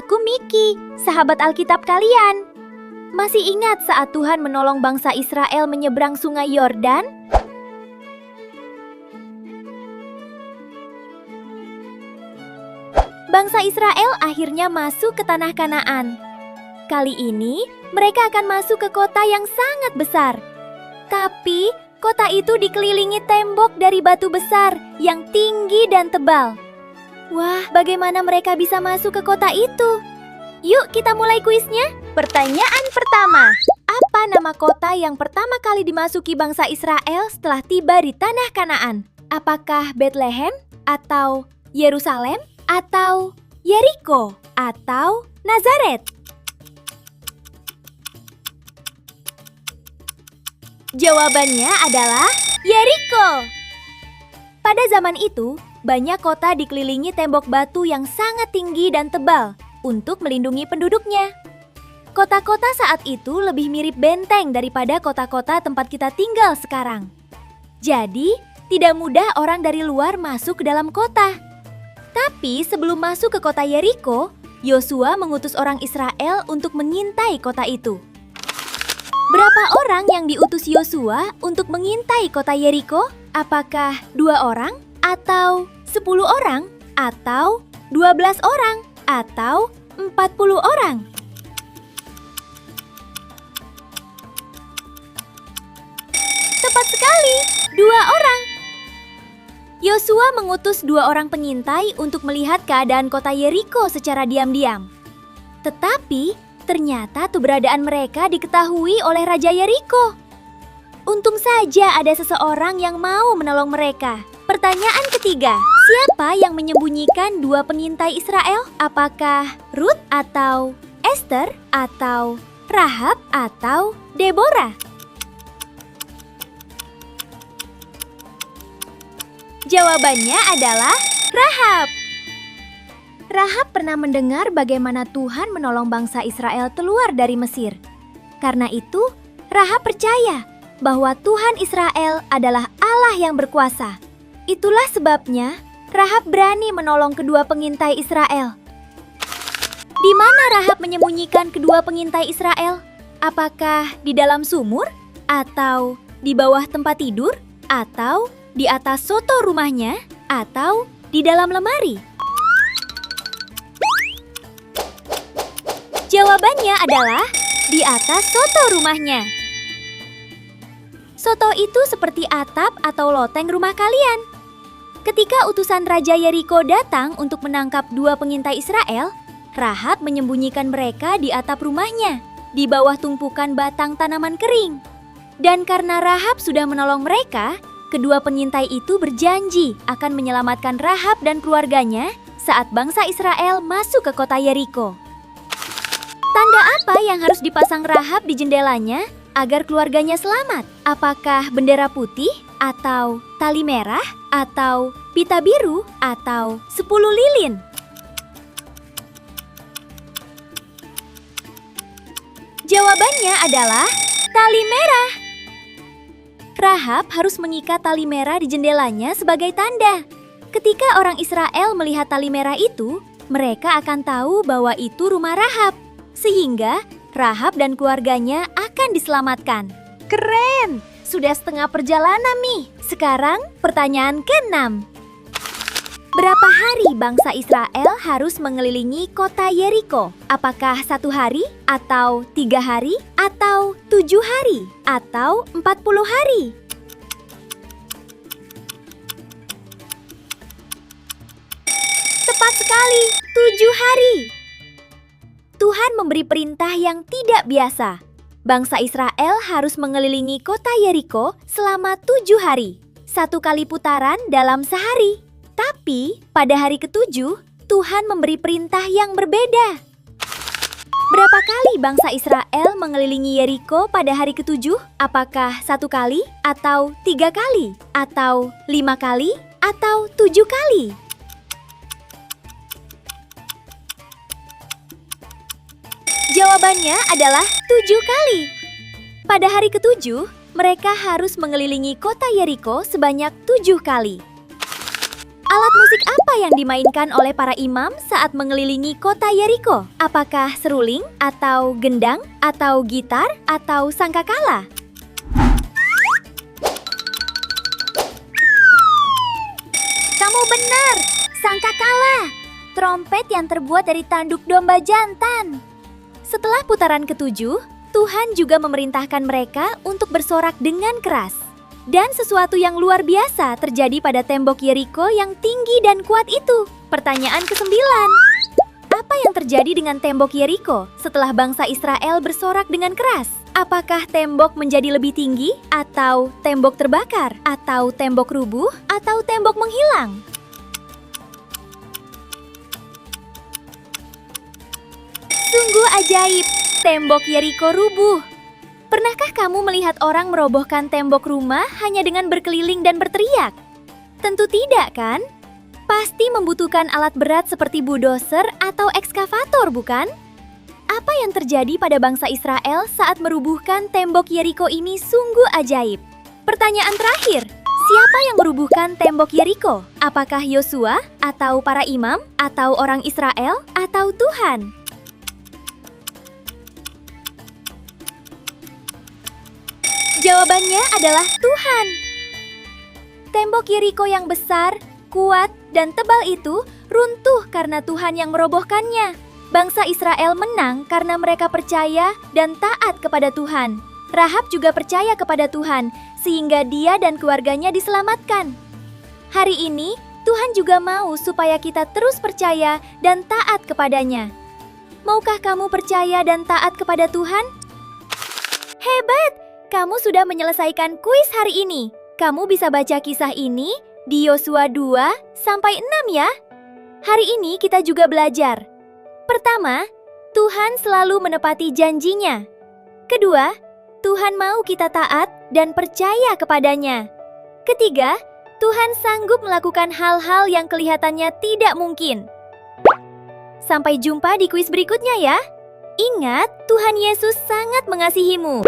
Aku Miki, sahabat Alkitab kalian. Masih ingat saat Tuhan menolong bangsa Israel menyeberang sungai Yordan? Bangsa Israel akhirnya masuk ke tanah Kanaan. Kali ini, mereka akan masuk ke kota yang sangat besar. Tapi, kota itu dikelilingi tembok dari batu besar yang tinggi dan tebal. Wah, bagaimana mereka bisa masuk ke kota itu? Yuk kita mulai kuisnya. Pertanyaan pertama. Apa nama kota yang pertama kali dimasuki bangsa Israel setelah tiba di tanah Kanaan? Apakah Bethlehem? Atau Yerusalem? Atau Yeriko? Atau Nazaret? Jawabannya adalah Yeriko. Pada zaman itu, banyak kota dikelilingi tembok batu yang sangat tinggi dan tebal untuk melindungi penduduknya. Kota-kota saat itu lebih mirip benteng daripada kota-kota tempat kita tinggal sekarang. Jadi, tidak mudah orang dari luar masuk ke dalam kota. Tapi sebelum masuk ke kota Yeriko, Yosua mengutus orang Israel untuk mengintai kota itu. Berapa orang yang diutus Yosua untuk mengintai kota Yeriko? Apakah 2 orang? Atau 10 orang? Atau 12 orang? Atau 40 orang? Tepat sekali, 2 orang. Yosua mengutus 2 orang pengintai untuk melihat keadaan kota Yeriko secara diam-diam. Tetapi, ternyata keberadaan mereka diketahui oleh Raja Yeriko. Untung saja ada seseorang yang mau menolong mereka. Pertanyaan ketiga, siapa yang menyembunyikan 2 pengintai Israel? Apakah Ruth atau Esther atau Rahab atau Deborah? Jawabannya adalah Rahab. Rahab pernah mendengar bagaimana Tuhan menolong bangsa Israel keluar dari Mesir. Karena itu, Rahab percaya bahwa Tuhan Israel adalah Allah yang berkuasa. Itulah sebabnya Rahab berani menolong kedua pengintai Israel. Di mana Rahab menyembunyikan kedua pengintai Israel? Apakah di dalam sumur? Atau di bawah tempat tidur? Atau di atas soto rumahnya? Atau di dalam lemari? Jawabannya adalah di atas soto rumahnya. Soto itu seperti atap atau loteng rumah kalian. Ketika utusan Raja Yeriko datang untuk menangkap 2 pengintai Israel, Rahab menyembunyikan mereka di atap rumahnya, di bawah tumpukan batang tanaman kering. Dan karena Rahab sudah menolong mereka, kedua pengintai itu berjanji akan menyelamatkan Rahab dan keluarganya saat bangsa Israel masuk ke kota Yeriko. Tanda apa yang harus dipasang Rahab di jendelanya agar keluarganya selamat? Apakah bendera putih? Atau tali merah? Atau pita biru? Atau 10 lilin? Jawabannya adalah tali merah. Rahab harus mengikat tali merah di jendelanya sebagai tanda. Ketika orang Israel melihat tali merah itu, mereka akan tahu bahwa itu rumah Rahab. Sehingga Rahab dan keluarganya akan diselamatkan. Keren! Sudah setengah perjalanan nih. Sekarang pertanyaan ke-6. Berapa hari bangsa Israel harus mengelilingi kota Yeriko? Apakah 1 hari? Atau 3 hari? Atau 7 hari? Atau 40 hari? Tepat sekali, 7 hari. Tuhan memberi perintah yang tidak biasa. Bangsa Israel harus mengelilingi kota Yeriko selama 7 hari. 1 kali putaran dalam sehari. Tapi pada hari ke-7, Tuhan memberi perintah yang berbeda. Berapa kali bangsa Israel mengelilingi Yeriko pada hari ke-7? Apakah 1 kali? Atau 3 kali? Atau 5 kali? Atau 7 kali? Jawabannya adalah 7 kali. Pada hari ke-7, mereka harus mengelilingi kota Yeriko sebanyak 7 kali. Alat musik apa yang dimainkan oleh para imam saat mengelilingi kota Yeriko? Apakah seruling, atau gendang, atau gitar, atau sangkakala? Kamu benar, sangkakala. Trompet yang terbuat dari tanduk domba jantan. Setelah putaran ketujuh, Tuhan juga memerintahkan mereka untuk bersorak dengan keras. Dan sesuatu yang luar biasa terjadi pada tembok Yeriko yang tinggi dan kuat itu. Pertanyaan ke-9. Apa yang terjadi dengan tembok Yeriko setelah bangsa Israel bersorak dengan keras? Apakah tembok menjadi lebih tinggi, atau tembok terbakar, atau tembok rubuh, atau tembok menghilang? Sungguh ajaib, tembok Yeriko rubuh. Pernahkah kamu melihat orang merobohkan tembok rumah hanya dengan berkeliling dan berteriak? Tentu tidak, kan? Pasti membutuhkan alat berat seperti bulldozer atau ekskavator, bukan? Apa yang terjadi pada bangsa Israel saat merubuhkan tembok Yeriko ini sungguh ajaib. Pertanyaan terakhir, siapa yang merubuhkan tembok Yeriko? Apakah Yosua, atau para imam, atau orang Israel, atau Tuhan? Jawabannya adalah Tuhan. Tembok Yeriko yang besar, kuat, dan tebal itu runtuh karena Tuhan yang merobohkannya. Bangsa Israel menang karena mereka percaya dan taat kepada Tuhan. Rahab juga percaya kepada Tuhan, sehingga dia dan keluarganya diselamatkan. Hari ini, Tuhan juga mau supaya kita terus percaya dan taat kepadanya. Maukah kamu percaya dan taat kepada Tuhan? Hebat! Kamu sudah menyelesaikan kuis hari ini. Kamu bisa baca kisah ini di Yosua 2-6 ya. Hari ini kita juga belajar. Pertama, Tuhan selalu menepati janjinya. Kedua, Tuhan mau kita taat dan percaya kepadanya. Ketiga, Tuhan sanggup melakukan hal-hal yang kelihatannya tidak mungkin. Sampai jumpa di kuis berikutnya ya. Ingat, Tuhan Yesus sangat mengasihimu.